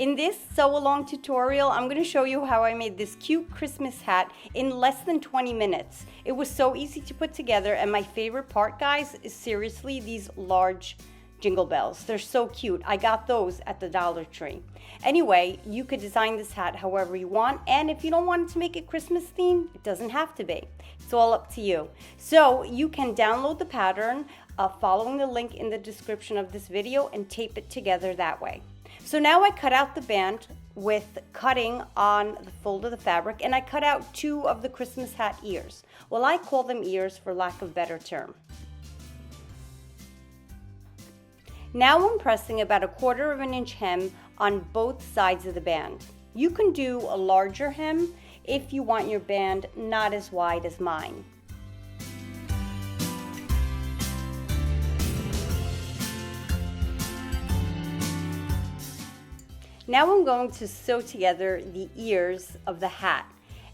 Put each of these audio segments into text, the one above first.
In this sew along tutorial, I'm going to show you how I made this cute Christmas hat in less than 20 minutes. It was so easy to put together, and my favorite part, guys, is seriously these large Jingle Bells. They're so cute. I got those at the Dollar Tree. Anyway, you could design this hat however you want, and if you don't want to make it Christmas themed, it doesn't have to be. It's all up to you. So you can download the pattern following the link in the description of this video and tape it together that way. So now I cut out the band with cutting on the fold of the fabric, and I cut out 2 of the Christmas hat ears. Well, I call them ears for lack of a better term. Now I'm pressing about 1/4 of an inch hem on both sides of the band. You can do a larger hem if you want your band not as wide as mine. Now I'm going to sew together the ears of the hat,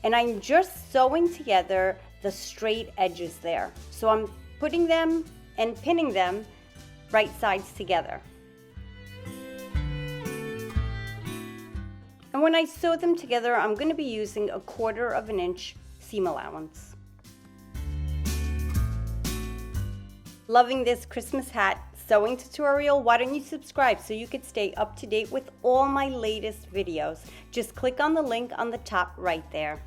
and I'm just sewing together the straight edges there. So I'm putting them and pinning them right sides together. And when I sew them together, I'm going to be using 1/4 of an inch seam allowance. Loving this Christmas hat sewing tutorial? Why don't you subscribe so you could stay up to date with all my latest videos? Just click on the link on the top right there.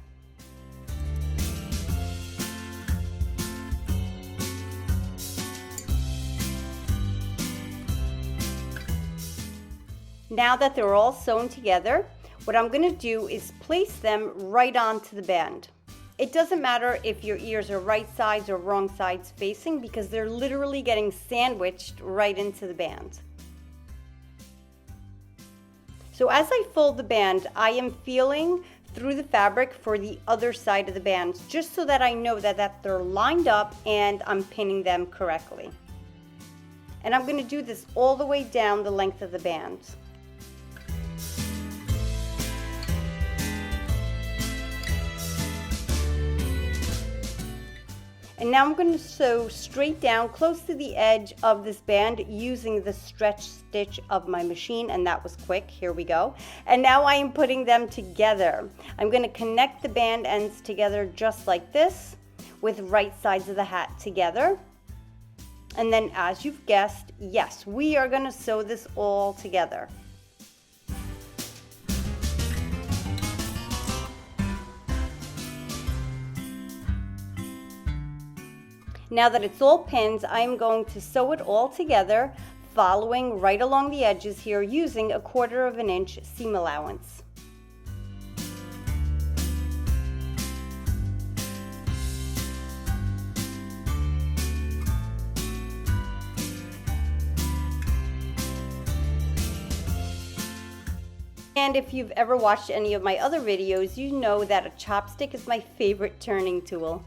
Now that they're all sewn together, what I'm going to do is place them right onto the band. It doesn't matter if your ears are right sides or wrong sides facing, because they're literally getting sandwiched right into the band. So as I fold the band, I am feeling through the fabric for the other side of the band, just so that I know that they're lined up and I'm pinning them correctly. And I'm going to do this all the way down the length of the band. And now I'm going to sew straight down close to the edge of this band using the stretch stitch of my machine, and that was quick. Here we go. And now I am putting them together. I'm going to connect the band ends together just like this, with right sides of the hat together. And then, as you've guessed, yes, we are going to sew this all together. Now that it's all pinned, I'm going to sew it all together, following right along the edges here using 1/4 of an inch seam allowance. And if you've ever watched any of my other videos, you know that a chopstick is my favorite turning tool.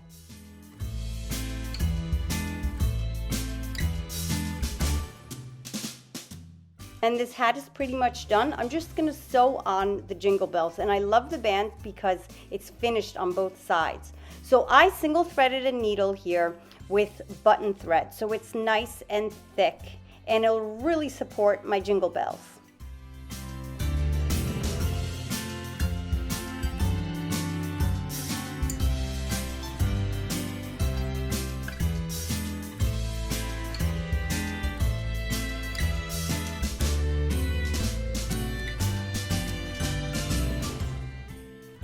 And this hat is pretty much done. I'm just going to sew on the Jingle Bells, and I love the band because it's finished on both sides. So I single threaded a needle here with button thread, so it's nice and thick, and it'll really support my Jingle Bells.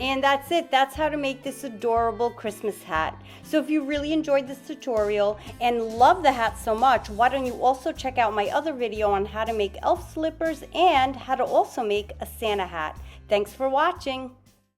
And that's it. That's how to make this adorable Christmas hat. So if you really enjoyed this tutorial and love the hat so much, why don't you also check out my other video on how to make elf slippers and how to also make a Santa hat. Thanks for watching.